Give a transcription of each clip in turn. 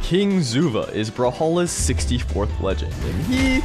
King ZUVA is Brawlhalla's 64th legend, and he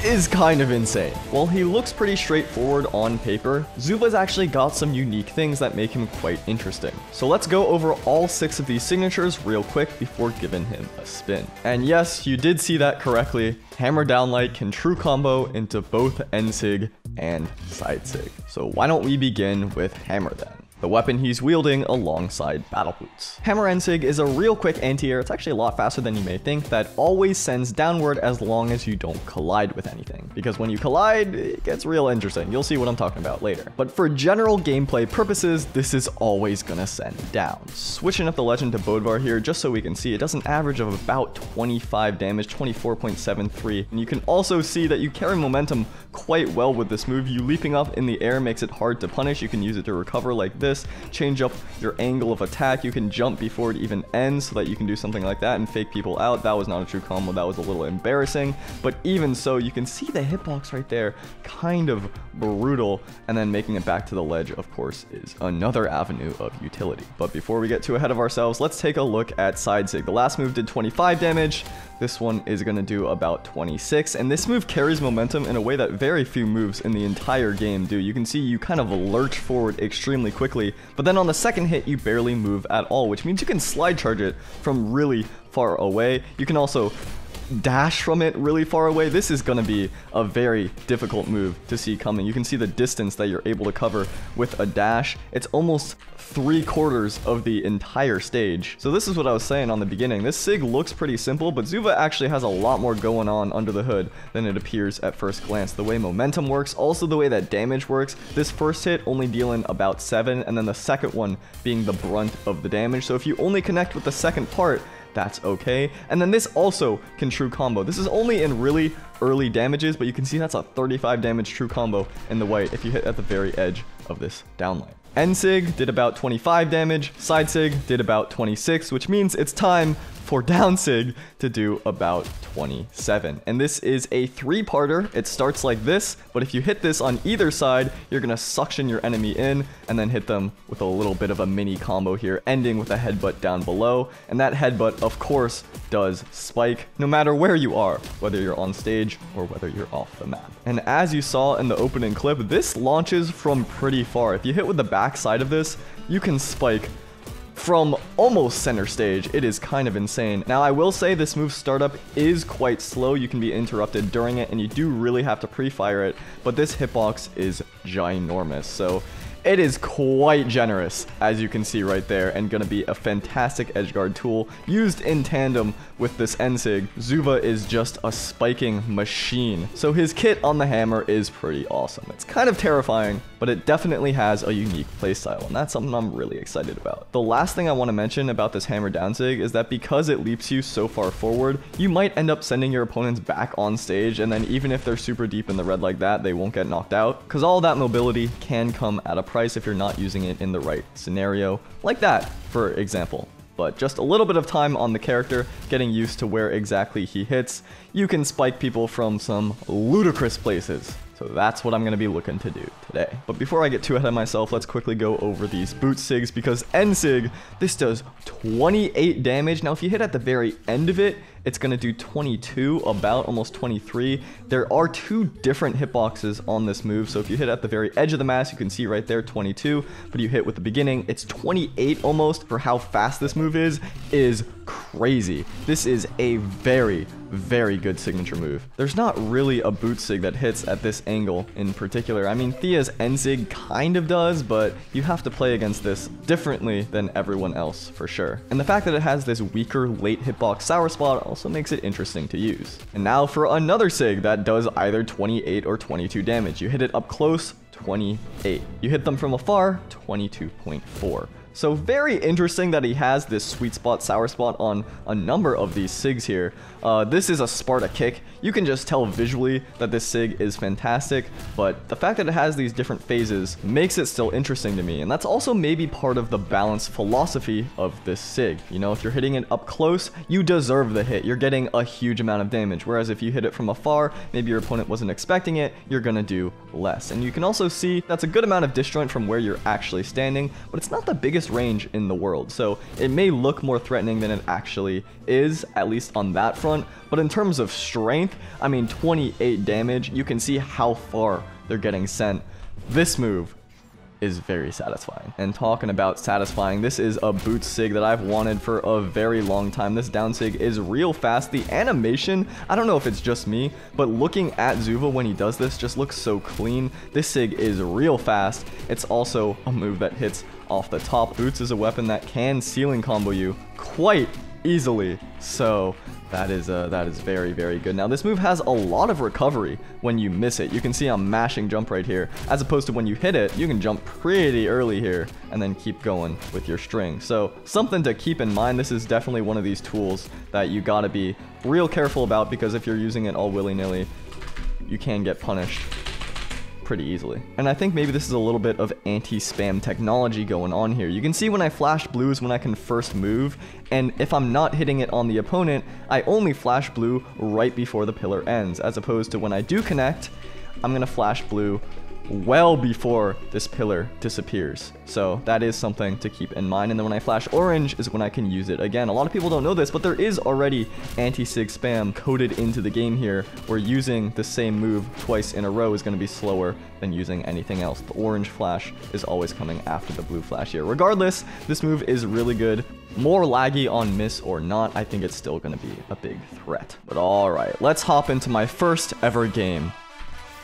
is kind of insane. While he looks pretty straightforward on paper, ZUVA's actually got some unique things that make him quite interesting. So let's go over all 6 of these signatures real quick before giving him a spin. And yes, you did see that correctly. Hammer Down Light can true combo into both NSig and SSig. So why don't we begin with Hammer then? The weapon he's wielding alongside Battle Boots. Hammer NSig is a real quick anti-air, it's actually a lot faster than you may think, that always sends downward as long as you don't collide with anything. Because when you collide, it gets real interesting. You'll see what I'm talking about later. But for general gameplay purposes, this is always gonna send down. Switching up the legend to Bodvar here, just so we can see, it does an average of about 25 damage, 24.73. And you can also see that you carry momentum quite well with this move. You leaping up in the air makes it hard to punish. You can use it to recover like this. Change up your angle of attack. You can jump before it even ends so that you can do something like that and fake people out. That was not a true combo. That was a little embarrassing. But even so, you can see the hitbox right there. Kind of brutal. And then making it back to the ledge, of course, is another avenue of utility. But before we get too ahead of ourselves, let's take a look at SSig. The last move did 25 damage. This one is going to do about 26, and this move carries momentum in a way that very few moves in the entire game do. You can see you kind of lurch forward extremely quickly, but then on the second hit you barely move at all, which means you can slide charge it from really far away. You can also dash from it really far away. This is going to be a very difficult move to see coming. You can see the distance that you're able to cover with a dash. It's almost 3/4 of the entire stage. So this is what I was saying on the beginning. This SIG looks pretty simple, but ZUVA actually has a lot more going on under the hood than it appears at first glance. The way momentum works, also the way that damage works. This first hit only dealing about 7, and then the second one being the brunt of the damage. So if you only connect with the second part, that's okay. And then this also can true combo. This is only in really early damages, but you can see that's a 35 damage true combo in the white if you hit at the very edge of this downlight. NSig did about 25 damage, SSig did about 26, which means it's time for DownSig to do about 27. And this is a 3-parter. It starts like this, but if you hit this on either side, you're gonna suction your enemy in and then hit them with a little bit of a mini combo here, ending with a headbutt down below. And that headbutt, of course, does spike no matter where you are, whether you're on stage or whether you're off the map. And as you saw in the opening clip, this launches from pretty far. If you hit with the back side of this, you can spike from almost center stage. It is kind of insane. Now, I will say this move startup is quite slow. You can be interrupted during it, and you do really have to pre-fire it, but this hitbox is ginormous. So it is quite generous, as you can see right there, and gonna be a fantastic edgeguard tool used in tandem with this NSig. ZUVA is just a spiking machine. So his kit on the hammer is pretty awesome. It's kind of terrifying, but it definitely has a unique playstyle, and that's something I'm really excited about. The last thing I want to mention about this hammer down sig is that because it leaps you so far forward, you might end up sending your opponents back on stage, and then even if they're super deep in the red like that, they won't get knocked out, because all that mobility can come at a price if you're not using it in the right scenario, like that, for example. But just a little bit of time on the character, getting used to where exactly he hits, you can spike people from some ludicrous places. So that's what I'm going to be looking to do today. But before I get too ahead of myself, let's quickly go over these boot sigs, because NSig, this does 28 damage. Now, if you hit at the very end of it, it's going to do 22, about almost 23. There are 2 different hitboxes on this move. So if you hit at the very edge of the mass, you can see right there 22, but you hit with the beginning, it's 28 almost. For how fast this move is crazy. This is a very, very good signature move. There's not really a boot sig that hits at this angle in particular. I mean, Thea's NSig kind of does, but you have to play against this differently than everyone else for sure. And the fact that it has this weaker late hitbox sour spot also makes it interesting to use. And now for another sig that does either 28 or 22 damage. You hit it up close, 28. You hit them from afar, 22.4. So very interesting that he has this sweet spot, sour spot on a number of these SIGs here. This is a Sparta kick. You can just tell visually that this SIG is fantastic, but the fact that it has these different phases makes it still interesting to me, and that's also maybe part of the balance philosophy of this SIG. You know, if you're hitting it up close, you deserve the hit. You're getting a huge amount of damage, whereas if you hit it from afar, maybe your opponent wasn't expecting it, you're gonna do less. And you can also see that's a good amount of disjoint from where you're actually standing, but it's not the biggest longest range in the world. So it may look more threatening than it actually is, at least on that front. But in terms of strength, I mean, 28 damage, you can see how far they're getting sent. This move is very satisfying. And talking about satisfying, this is a boot sig that I've wanted for a very long time. This down sig is real fast. The animation, I don't know if it's just me, but looking at ZUVA when he does this just looks so clean. This sig is real fast. It's also a move that hits off the top. Boots is a weapon that can ceiling combo you quite easily, so that is very, very good. Now this move has a lot of recovery when you miss it. You can see I'm mashing jump right here, as opposed to when you hit it, you can jump pretty early here and then keep going with your string. So something to keep in mind. This is definitely one of these tools that you gotta be real careful about, because if you're using it all willy-nilly, you can get punished pretty easily. And I think maybe this is a little bit of anti-spam technology going on here. You can see when I flash blue is when I can first move, and if I'm not hitting it on the opponent, I only flash blue right before the pillar ends, as opposed to when I do connect, I'm gonna flash blue well before this pillar disappears. So that is something to keep in mind. And then when I flash orange is when I can use it again. A lot of people don't know this, but there is already anti-sig spam coded into the game here, where using the same move twice in a row is going to be slower than using anything else. The orange flash is always coming after the blue flash here. Regardless, this move is really good. More laggy on miss or not, I think it's still going to be a big threat. But all right, let's hop into my first ever game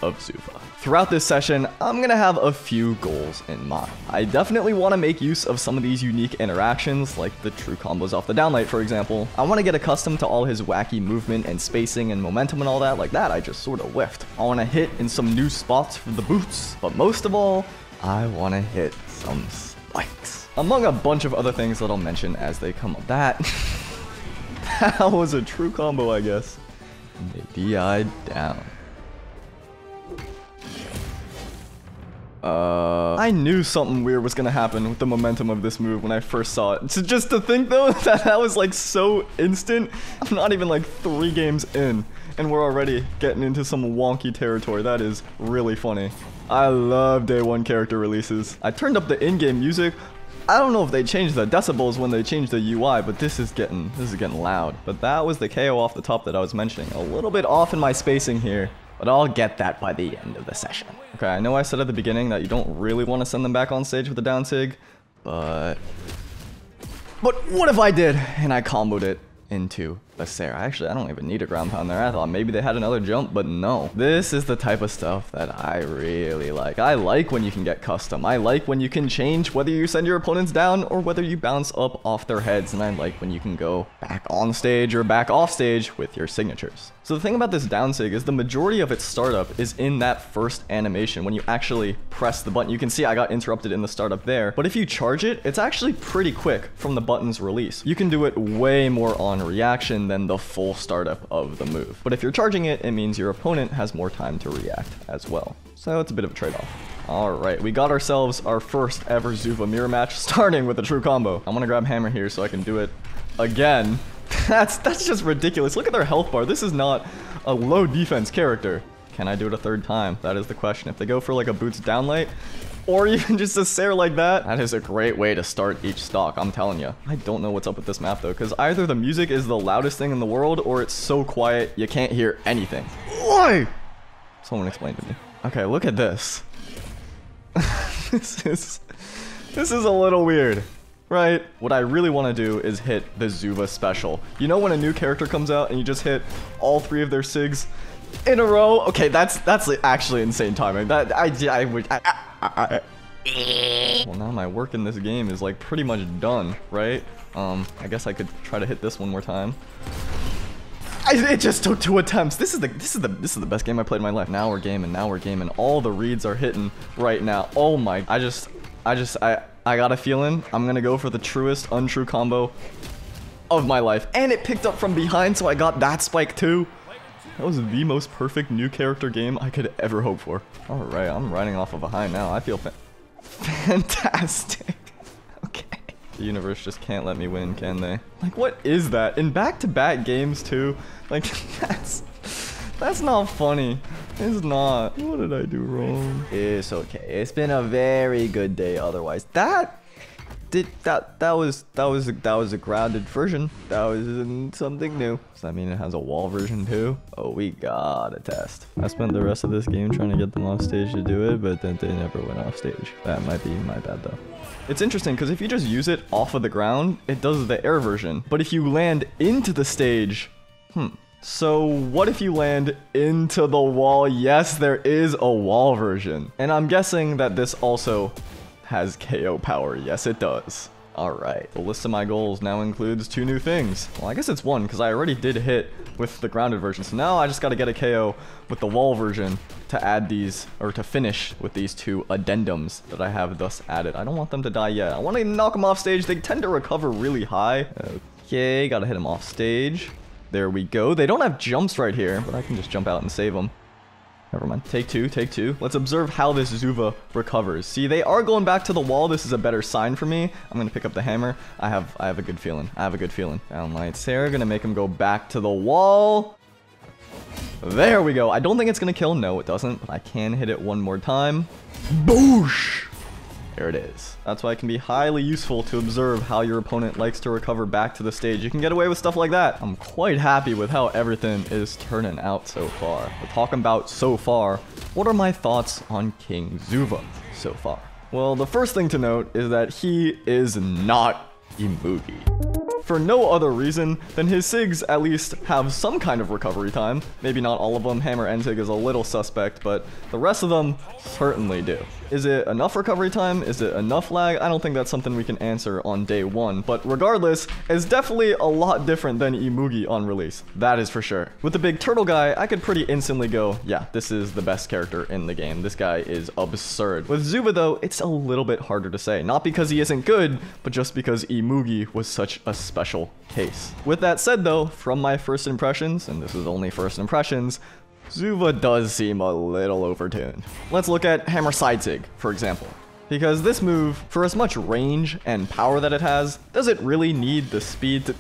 of ZUVA. Throughout this session, I'm gonna have a few goals in mind. I definitely want to make use of some of these unique interactions, like the true combos off the downlight, for example. I want to get accustomed to all his wacky movement and spacing and momentum and all that. Like that, I just sort of whiffed. I want to hit in some new spots for the boots, but most of all, I want to hit some spikes. Among a bunch of other things that I'll mention as they come up. That was a true combo, I guess. They DI'd down. I knew something weird was gonna happen with the momentum of this move when I first saw it. So just to think though that was like so instant. I'm not even like 3 games in and we're already getting into some wonky territory. That is really funny. I love day 1 character releases. I turned up the in-game music. I don't know if they changed the decibels when they changed the UI, but this is getting loud. But that was the KO off the top that I was mentioning. A little bit off in my spacing here, but I'll get that by the end of the session. Okay, I know I said at the beginning that you don't really want to send them back on stage with the down sig, but what if I did and I comboed it into a Sarah? Actually, I don't even need a ground pound there. I thought maybe they had another jump, but no. This is the type of stuff that I really like. I like when you can get custom. I like when you can change whether you send your opponents down or whether you bounce up off their heads, and I like when you can go back on stage or back off stage with your signatures. So the thing about this down sig is the majority of its startup is in that first animation when you actually press the button. You can see I got interrupted in the startup there, but if you charge it, it's actually pretty quick from the button's release. You can do it way more on reaction than the full startup of the move. But if you're charging it, it means your opponent has more time to react as well. So it's a bit of a trade-off. All right, we got ourselves our first ever ZUVA mirror match, starting with a true combo. I'm gonna grab hammer here so I can do it again. That's just ridiculous. Look at their health bar. This is not a low defense character. Can I do it a 3rd time? That is the question. If they go for like a boots downlight, or even just a Sarah like that, that is a great way to start each stock, I'm telling you. I don't know what's up with this map though, because either the music is the loudest thing in the world, or it's so quiet you can't hear anything. Why? Someone explain to me. Okay, look at this. This is a little weird. Right? What I really want to do is hit the ZUVA special. You know when a new character comes out and you just hit all 3 of their SIGs in a row? Okay, that's actually insane timing. That well, now my work in this game is like pretty much done, right? I guess I could try to hit this one more time. It just took 2 attempts. This is the best game I played in my life. Now we're gaming. All the reads are hitting right now. Oh my! I got a feeling I'm gonna go for the truest untrue combo of my life. And it picked up from behind, so I got that spike too. That was the most perfect new character game I could ever hope for. Alright, I'm riding off of a high now. I feel fantastic. Okay. The universe just can't let me win, can they? Like, what is that? In back-to-back games too? Like, that's not funny. It's not. What did I do wrong? It's okay. It's been a very good day otherwise. That that was a grounded version. That was something new. Does that mean it has a wall version too? Oh, we got a test. I spent the rest of this game trying to get them off stage to do it, but then they never went off stage. That might be my bad though. It's interesting because if you just use it off of the ground, it does the air version. But if you land into the stage, So what if you land into the wall? Yes, there is a wall version. And I'm guessing that this also has KO power. Yes, it does. Alright, the list of my goals now includes 2 new things. Well, I guess it's 1 because I already did hit with the grounded version. So now I just got to get a KO with the wall version to add these, or to finish with these 2 addendums that I have thus added. I don't want them to die yet. I want to knock them off stage. They tend to recover really high. Okay, got to hit them off stage. There we go. They don't have jumps right here, but I can just jump out and save them. Never mind. Take 2, take 2. Let's observe how this ZUVA recovers. See, they are going back to the wall. This is a better sign for me. I'm going to pick up the hammer. I have a good feeling. I have a good feeling. Downlights here. Going to make him go back to the wall. There we go. I don't think it's going to kill. No, it doesn't. But I can hit it one more time. Boosh! There it is. That's why it can be highly useful to observe how your opponent likes to recover back to the stage. You can get away with stuff like that. I'm quite happy with how everything is turning out so far. We're talking about so far. What are my thoughts on King ZUVA so far? Well, the first thing to note is that he is not Imugi. For no other reason than his SIGs at least have some kind of recovery time. Maybe not all of them. Hammer NSig is a little suspect, but the rest of them certainly do. Is it enough recovery time? Is it enough lag? I don't think that's something we can answer on day 1, but regardless, it's definitely a lot different than Imugi on release. That is for sure. With the big turtle guy, I could pretty instantly go, yeah, this is the best character in the game. This guy is absurd. With ZUVA though, it's a little bit harder to say. Not because he isn't good, but just because Imugi was such a special case. With that said though, from my first impressions, and this is only first impressions, ZUVA does seem a little overtuned. Let's look at Hammer SSig, for example. Because this move, for as much range and power that it has, does it really need the speed to...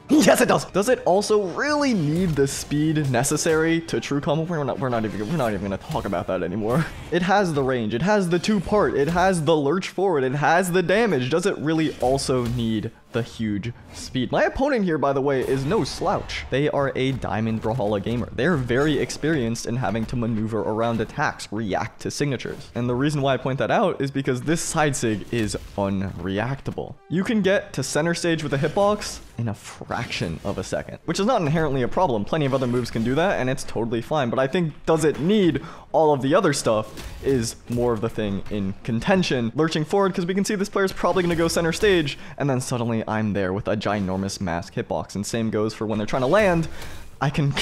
Yes, it does. Does it also really need the speed necessary to true combo? We're not even gonna talk about that anymore. It has the range. It has the 2-part. It has the lurch forward. It has the damage. Does it really also need the huge speed? My opponent here, by the way, is no slouch. They are a diamond brawlhalla gamer. They're very experienced in having to maneuver around attacks, react to signatures. And the reason why I point that out is because this side sig is unreactable. You can get to center stage with a hitbox in a fraction of a second, which is not inherently a problem. Plenty of other moves can do that, and it's totally fine. But I think, does it need all of the other stuff is more of the thing in contention. Lurching forward, because we can see this player's probably going to go center stage, and then suddenly I'm there with a ginormous mask hitbox. And same goes for when they're trying to land. I can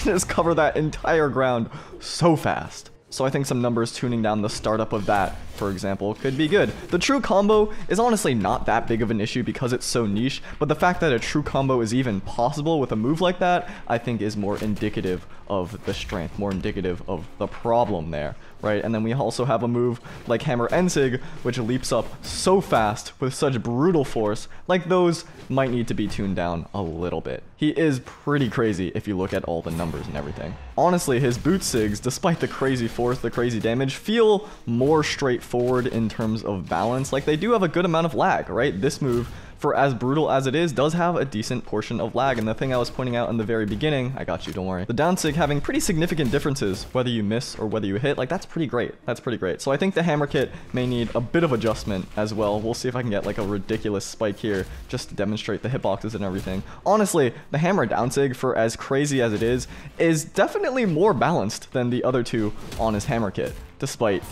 just cover that entire ground so fast. So I think some numbers tuning down the startup of that, for example, could be good. The true combo is honestly not that big of an issue because it's so niche, but the fact that a true combo is even possible with a move like that, I think is more indicative of the strength, more indicative of the problem there, right? And then we also have a move like Hammer NSig, which leaps up so fast with such brutal force, like those might need to be tuned down a little bit. He is pretty crazy if you look at all the numbers and everything. Honestly, his boot SIGs, despite the crazy force, the crazy damage, feel more straightforward in terms of balance. Like, they do have a good amount of lag, right? This move, for as brutal as it is, does have a decent portion of lag. And the thing I was pointing out in the very beginning, I got you, don't worry. The down sig having pretty significant differences, whether you miss or whether you hit, like, that's pretty great. That's pretty great. So I think the hammer kit may need a bit of adjustment as well. We'll see if I can get like a ridiculous spike here just to demonstrate the hitboxes and everything. Honestly, the hammer down sig, for as crazy as it is definitely more balanced than the other two on his hammer kit, despite,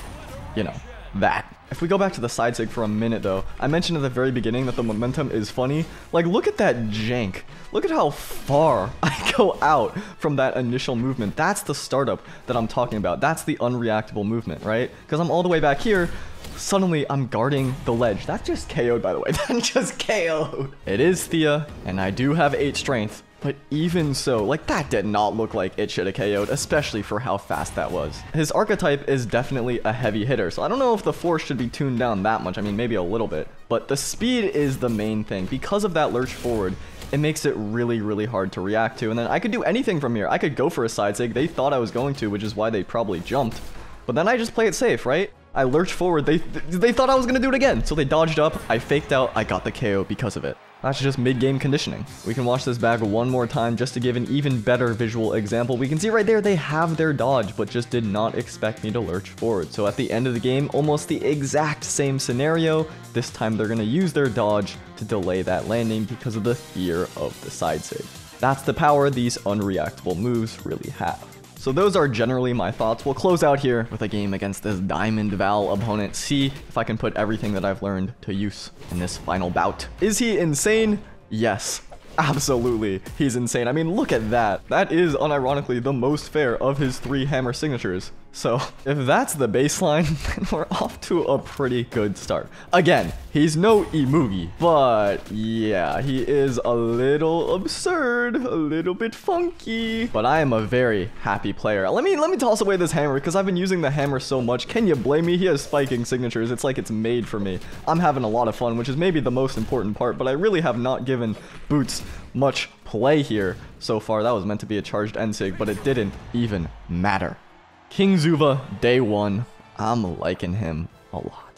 you know, that. If we go back to the side sig for a minute though, I mentioned at the very beginning that the momentum is funny. Like, look at that jank. Look at how far I go out from that initial movement. That's the startup that I'm talking about. That's the unreactable movement, right? Because I'm all the way back here. Suddenly, I'm guarding the ledge. That just KO'd, by the way. That just KO'd. It is Thea, and I do have 8 strength. But even so, like, that did not look like it should have KO'd, especially for how fast that was. His archetype is definitely a heavy hitter, so I don't know if the force should be tuned down that much. I mean, maybe a little bit. But the speed is the main thing. Because of that lurch forward, it makes it really, really hard to react to. And then I could do anything from here. I could go for a side sig. They thought I was going to, which is why they probably jumped. But then I just play it safe, right? I lurched forward. They thought I was going to do it again. So they dodged up. I faked out. I got the KO because of it. That's just mid-game conditioning. We can watch this bag one more time just to give an even better visual example. We can see right there they have their dodge, but just did not expect me to lurch forward. So at the end of the game, almost the exact same scenario. This time they're going to use their dodge to delay that landing because of the fear of the side sig. That's the power these unreactable moves really have. So those are generally my thoughts. We'll close out here with a game against this Diamond Val opponent. See if I can put everything that I've learned to use in this final bout. Is he insane? Yes. Absolutely, he's insane. I mean, look at that. That is, unironically, the most fair of his 3 hammer signatures. So, if that's the baseline, then we're off to a pretty good start. Again, he's no Imugi, but yeah, he is a little absurd, a little bit funky. But I am a very happy player. Let me toss away this hammer because I've been using the hammer so much. Can you blame me? He has spiking signatures. It's like it's made for me. I'm having a lot of fun, which is maybe the most important part, but I really have not given Boots much play here so far. That was meant to be a charged NSig, but it didn't even matter. King ZUVA, day 1. I'm liking him a lot.